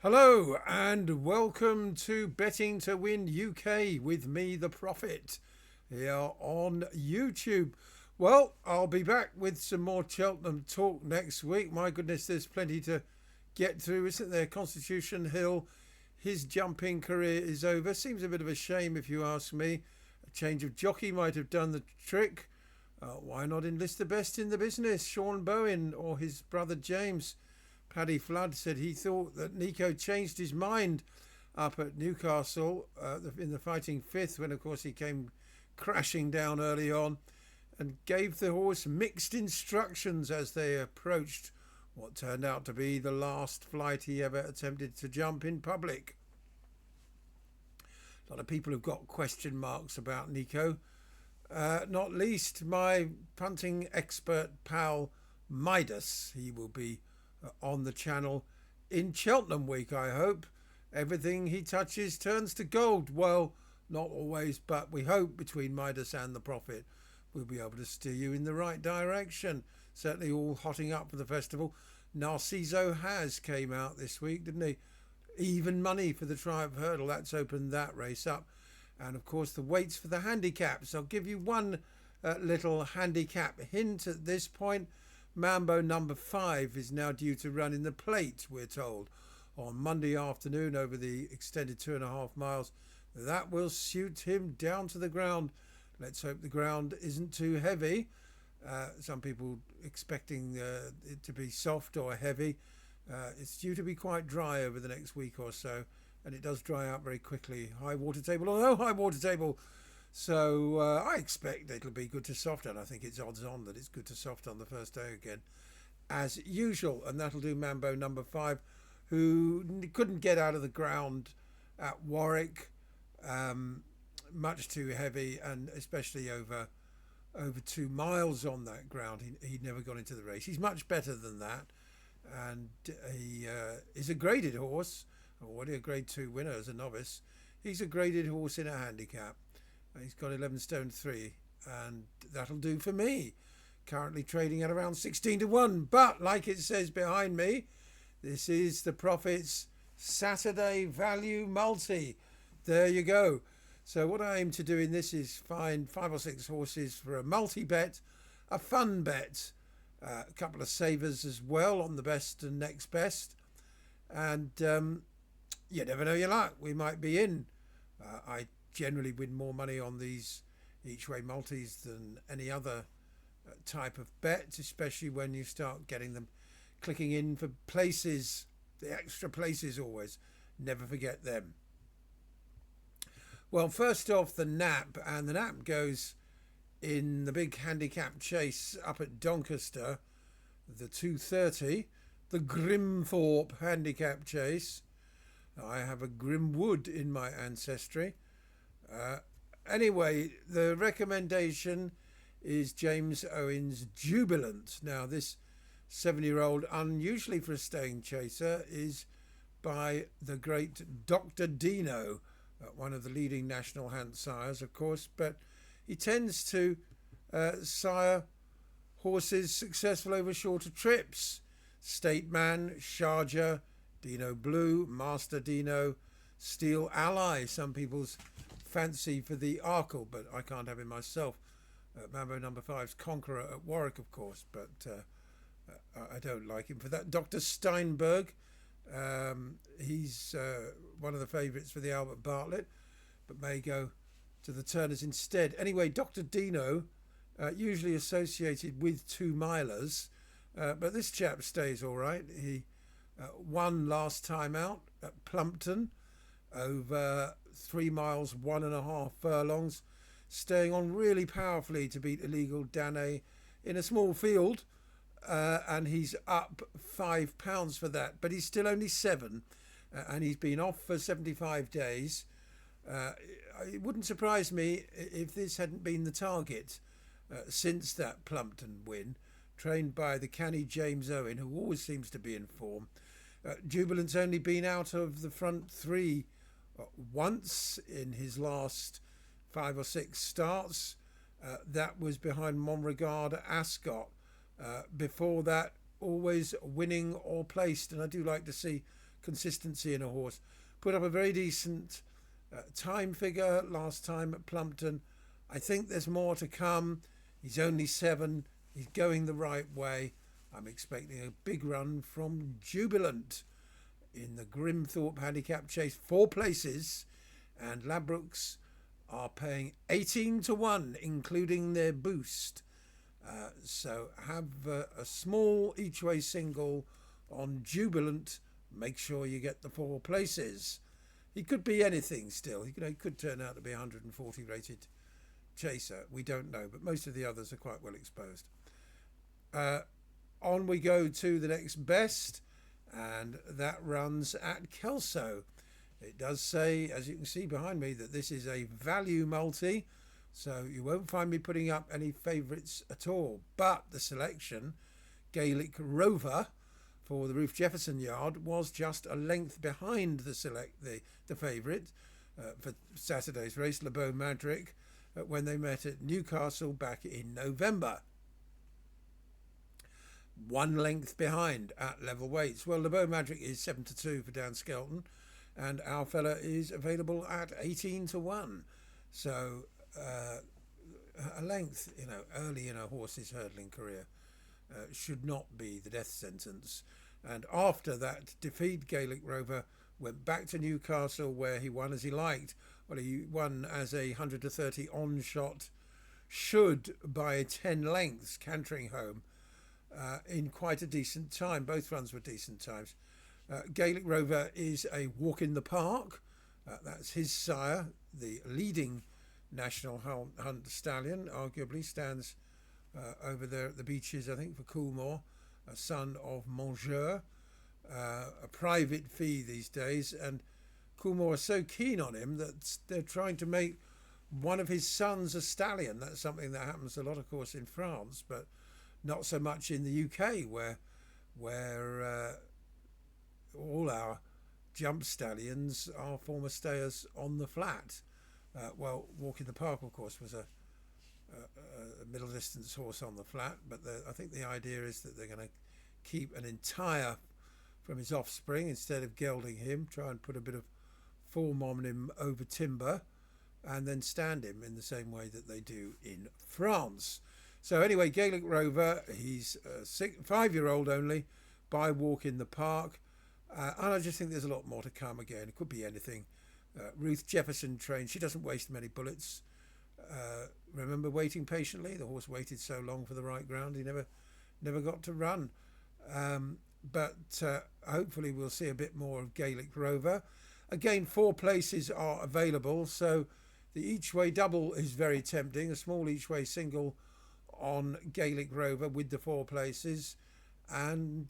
Hello and welcome to Betting to Win UK with me, the Prophet, here on YouTube. Well, I'll be back with some more Cheltenham talk next week. My goodness, there's plenty to get through, isn't there? Constitution Hill, his jumping career is over. Seems a bit of a shame if you ask me. A change of jockey might have done the trick. Why not enlist the best in the business? Sean Bowen or his brother James? Paddy Flood said he thought that Nico changed his mind up at Newcastle in the fighting fifth when, of course, he came crashing down early on and gave the horse mixed instructions as they approached what turned out to be the last flight he ever attempted to jump in public. A lot of people have got question marks about Nico, not least my punting expert pal Midas. He will be on the channel in Cheltenham week, I hope. Everything he touches turns to gold. Well, not always, but we hope between Midas and the Prophit we'll be able to steer you in the right direction. Certainly all hotting up for the festival. Narciso has came out this week, didn't he? Even money for the Triumph Hurdle. That's opened that race up. And of course the weights for the handicaps. I'll give you one little handicap hint at this point. Mambo number 5 is now due to run in the plate, we're told, on Monday afternoon over the extended 2.5 miles. That will suit him down to the ground. Let's hope the ground isn't too heavy. Some people expecting it to be soft or heavy. It's due to be quite dry over the next week or so, and it does dry out very quickly. High water table or no high water table. So I expect it'll be good to soft, and I think it's odds on that it's good to soft on the first day again, as usual. And that'll do Mambo number 5, who couldn't get out of the ground at Warwick, much too heavy, and especially over 2 miles on that ground. He'd never gone into the race. He's much better than that, and he is a graded horse. Already a grade 2 winner as a novice. He's a graded horse in a handicap. He's got 11 stone 3, and that'll do for me. Currently trading at around 16 to 1. But like it says behind me, this is the Prophet's Saturday Value Multi. There you go. So what I aim to do in this is find 5 or 6 horses for a multi-bet, a fun bet, a couple of savers as well on the best and next best. And you never know your luck. We might be in. I generally win more money on these each way multis than any other type of bet, especially when you start getting them clicking in for places, the extra places always. Never forget them. Well, first off, the nap, and the nap goes in the big handicap chase up at Doncaster, the 2:30, the Grimthorpe handicap chase. I have a Grimwood in my ancestry. Anyway, the recommendation is James Owen's Jubilant. Now, this 7-year-old, unusually for a staying chaser, is by the great Dr. Dino, one of the leading national hand sires, of course, but he tends to sire horses successful over shorter trips. State Man, Sharjah, Dino Blue, Master Dino, Steel Ally, some people's fancy for the Arkle, but I can't have him myself. Mambo number 5's Conqueror at Warwick, of course, but I don't like him for that. Dr. Steinberg, he's one of the favourites for the Albert Bartlett, but may go to the Turners instead. Anyway, Dr. Dino, usually associated with 2-milers, but this chap stays all right. He won last time out at Plumpton over 3 miles, 1.5 furlongs, staying on really powerfully to beat Illegal Dane in a small field, and he's up £5 for that, but he's still only 7, and he's been off for 75 days. It wouldn't surprise me if this hadn't been the target since that Plumpton win, trained by the canny James Owen, who always seems to be in form. Jubilant's only been out of the front 3 once in his last 5 or 6 starts. That was behind Monregard Ascot. Before that, always winning or placed, and I do like to see consistency in a horse. Put up a very decent time figure last time at Plumpton. I think there's more to come. He's only 7. He's going the right way. I'm expecting a big run from Jubilant in the Grimthorpe Handicap Chase. 4 places, and Ladbrokes are paying 18-1, including their boost. So have a small each way single on Jubilant. Make sure you get the 4 places. He could be anything still. He could turn out to be a 140 rated chaser. We don't know, but most of the others are quite well exposed. On we go to the next best, and that runs at Kelso. It does say, as you can see behind me, that this is a value multi, so you won't find me putting up any favourites at all. But the selection, Gaelic Rover, for the Ruth Jefferson yard, was just a length behind the favourite for Saturday's race, LeBeau Madric, when they met at Newcastle back in November. 1 length behind at level weights. Well, LeBeau Madric is 7-2 for Dan Skelton, and our fella is available at 18-1. So a length, early in a horse's hurdling career should not be the death sentence. And after that defeat, Gaelic Rover went back to Newcastle, where he won as he liked. Well, he won as a 100-30 on-shot should by 10 lengths, cantering home in quite a decent time. Both runs were decent times. Gaelic Rover is a walk in the park. That's his sire, the leading national hunt stallion, arguably stands over there at the beaches, I think, for Coolmore, a son of Mongeur, a private fee these days, and Coolmore are so keen on him that they're trying to make one of his sons a stallion. That's something that happens a lot, of course, in France, but not so much in the UK, where all our jump stallions are former stayers on the flat. Well, Walk in the Park, of course, was a middle distance horse on the flat, but I think the idea is that they're going to keep an entire from his offspring instead of gelding him, try and put a bit of form on him over timber, and then stand him in the same way that they do in France. So anyway, Gaelic Rover, he's a 5-year-old only, by Walk in the Park, and I just think there's a lot more to come. Again, it could be anything. Ruth Jefferson trained, she doesn't waste many bullets. Remember waiting patiently? The horse waited so long for the right ground, he never got to run. But hopefully we'll see a bit more of Gaelic Rover. Again, 4 places are available, so the each way double is very tempting. A small each way single on Gaelic Rover with the 4 places, and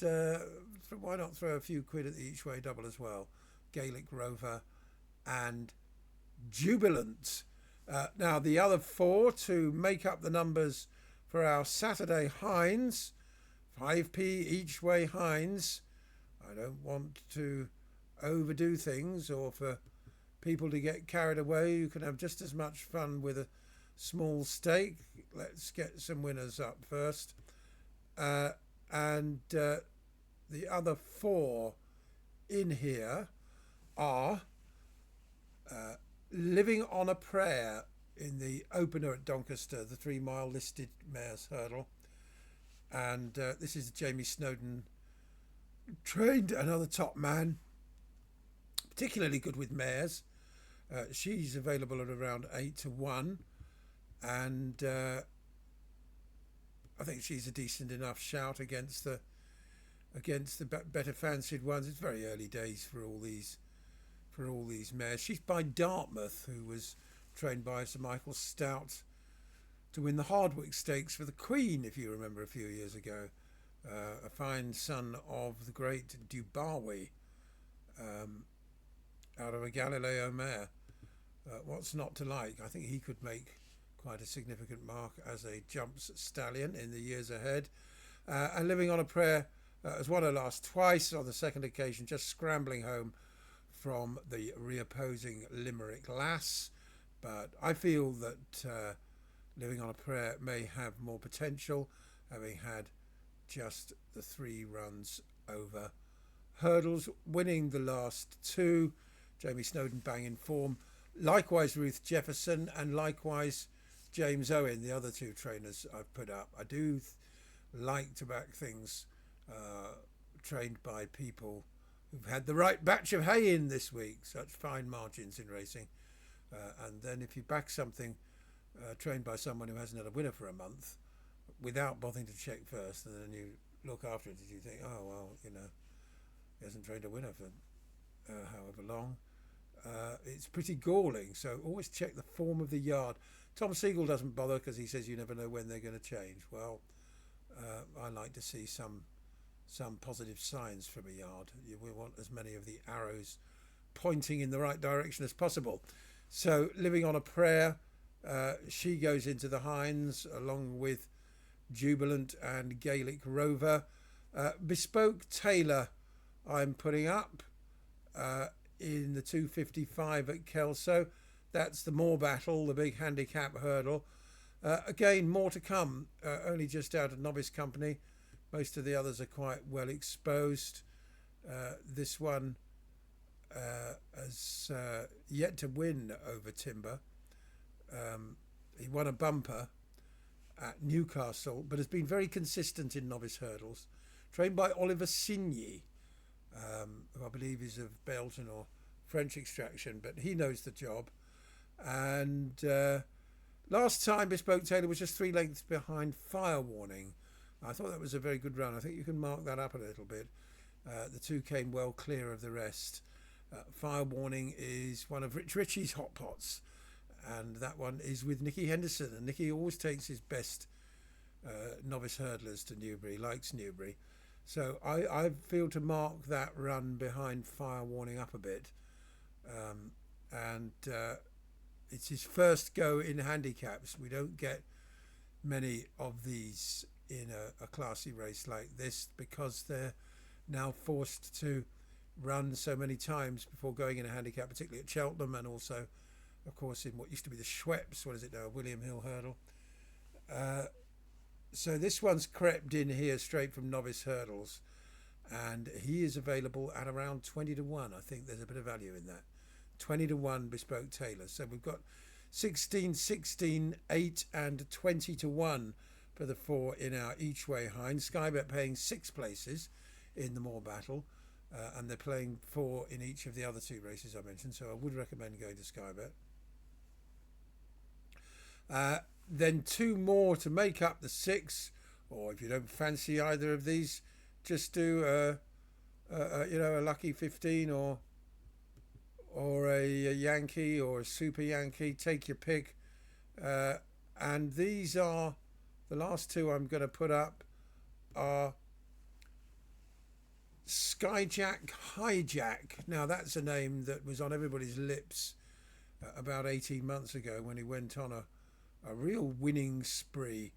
why not throw a few quid at the each way double as well? Gaelic Rover and Jubilant. Now the other 4 to make up the numbers for our Saturday Hinds, 5p each way Hinds. I don't want to overdo things or for people to get carried away. You can have just as much fun with a small stake. Let's get some winners up first. And the other 4 in here are Living on a Prayer in the opener at Doncaster, the 3-mile listed mares hurdle. And this is Jamie Snowden trained, another top man, particularly good with mares. She's available at around 8-1, and I think she's a decent enough shout against the better fancied ones. It's very early days for all these mares. She's by Dartmouth, who was trained by Sir Michael Stout to win the Hardwick Stakes for the Queen, if you remember, a few years ago. A fine son of the great Dubarwi, out of a Galileo mare. What's not to like? I think he could make quite a significant mark as a jumps stallion in the years ahead. And Living on a Prayer has won her last twice, on the second occasion just scrambling home from the reopposing Limerick Lass. But I feel that Living on a Prayer may have more potential, having had just the 3 runs over hurdles, winning the last two. Jamie Snowden banging form. Likewise Ruth Jefferson, and likewise James Owen, the other two trainers I've put up. I do like to back things trained by people who've had the right batch of hay in this week. Such fine margins in racing. And then if you back something trained by someone who hasn't had a winner for a month, without bothering to check first, and then you look after it, you think, oh well, you know, he hasn't trained a winner for however long. It's pretty galling. So always check the form of the yard. Tom Siegel doesn't bother because he says you never know when they're going to change. Well, I like to see some positive signs from a yard. We want as many of the arrows pointing in the right direction as possible. So Living on a Prayer, she goes into the Hinds along with Jubilant and Gaelic Rover. Bespoke Taylor I'm putting up in the 255 at Kelso. That's the Moor Battle, the big handicap hurdle. Again, more to come, only just out of novice company. Most of the others are quite well exposed. This one has yet to win over Timber. He won a bumper at Newcastle, but has been very consistent in novice hurdles. Trained by Oliver Signy, who I believe is of Belgian or French extraction, but he knows the job. And last time Bespoke Taylor was just 3 lengths behind Fire Warning. I thought that was a very good run. I think you can mark that up a little bit. The two came well clear of the rest. Fire Warning is one of Rich Ritchie's hot pots, and that one is with Nicky Henderson, and Nicky always takes his best novice hurdlers to Newbury, likes Newbury. So I feel to mark that run behind Fire Warning up a bit. And it's his first go in handicaps. We don't get many of these in a classy race like this because they're now forced to run so many times before going in a handicap, particularly at Cheltenham, and also, of course, in what used to be the Schweppes, what is it now, William Hill Hurdle. So this one's crept in here straight from novice hurdles, and he is available at around 20 to 1. I think there's a bit of value in that. 20 to 1 Bespoke Taylor. So we've got 16, 16, 8 and 20 to 1 for the 4 in our each way Hinds. Skybet paying 6 places in the Moor Battle, and they're playing 4 in each of the other 2 races I mentioned, so I would recommend going to Skybet. Then 2 more to make up the 6, or if you don't fancy either of these, just do a lucky 15 or a Yankee or a Super Yankee. Take your pick. And these are the last 2 I'm going to put up are Skyjack Hijack. Now that's a name that was on everybody's lips about 18 months ago when he went on a real winning spree.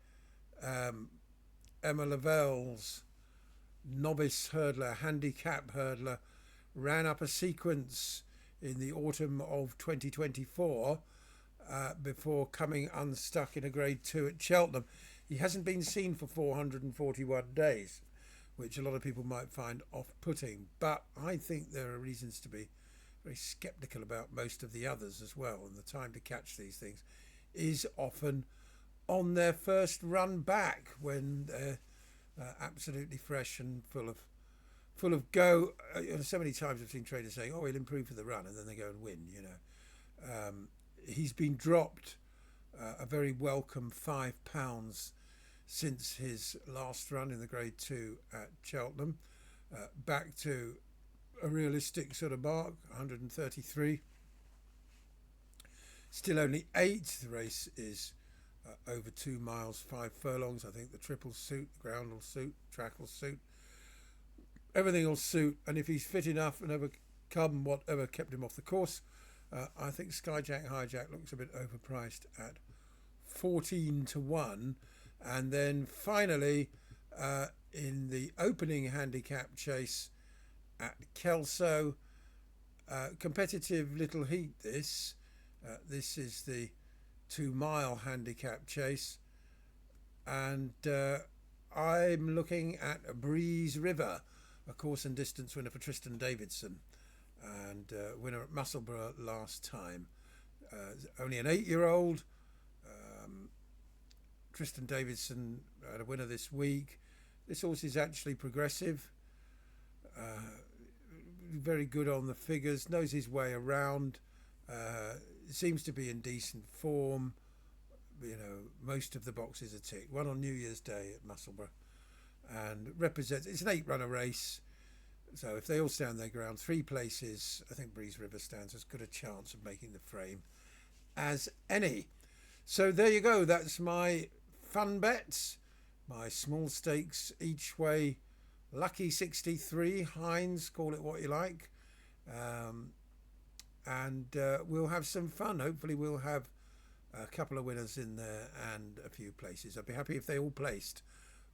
Emma Lavelle's novice hurdler, handicap hurdler, ran up a sequence in the autumn of 2024 before coming unstuck in a grade 2 at Cheltenham. He hasn't been seen for 441 days, which a lot of people might find off-putting, but I think there are reasons to be very sceptical about most of the others as well, and the time to catch these things is often on their first run back when they're absolutely fresh and full of go. So many times I've seen traders saying, oh, he'll improve for the run, and then they go and win, you know. He's been dropped a very welcome £5 since his last run in the grade 2 at Cheltenham, back to a realistic sort of mark, 133. Still only 8. The race is over 2 miles, 5 furlongs. I think the triple suit, ground will suit, track will suit, everything will suit. And if he's fit enough and overcome whatever kept him off the course, I think Skyjack Hijack looks a bit overpriced at 14 to 1. And then finally, in the opening handicap chase at Kelso, competitive little heat this. This is the 2-mile handicap chase, and I'm looking at Breeze River a course and distance winner for Tristan Davidson, and winner at Musselburgh last time. Only an 8-year-old. Tristan Davidson had a winner this week. This horse is actually progressive. Very good on the figures, knows his way around, seems to be in decent form. You know, most of the boxes are ticked. Won on New Year's Day at Musselburgh, and represents. It's an 8-runner race, so if they all stand their ground, 3 places, I think Breeze River stands as good a chance of making the frame as any. So there you go. That's my fun bets, my small stakes each way. Lucky 63, Heinz, call it what you like. And we'll have some fun. Hopefully we'll have a couple of winners in there and a few places. I'd be happy if they all placed.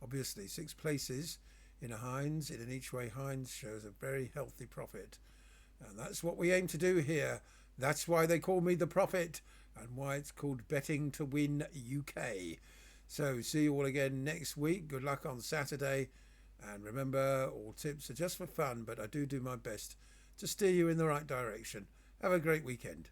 Obviously, 6 places in a Heinz, in an each way Heinz, shows a very healthy profit. And that's what we aim to do here. That's why they call me the Prophit, and why it's called Betting to Win UK. So see you all again next week. Good luck on Saturday. And remember, all tips are just for fun, but I do my best to steer you in the right direction. Have a great weekend.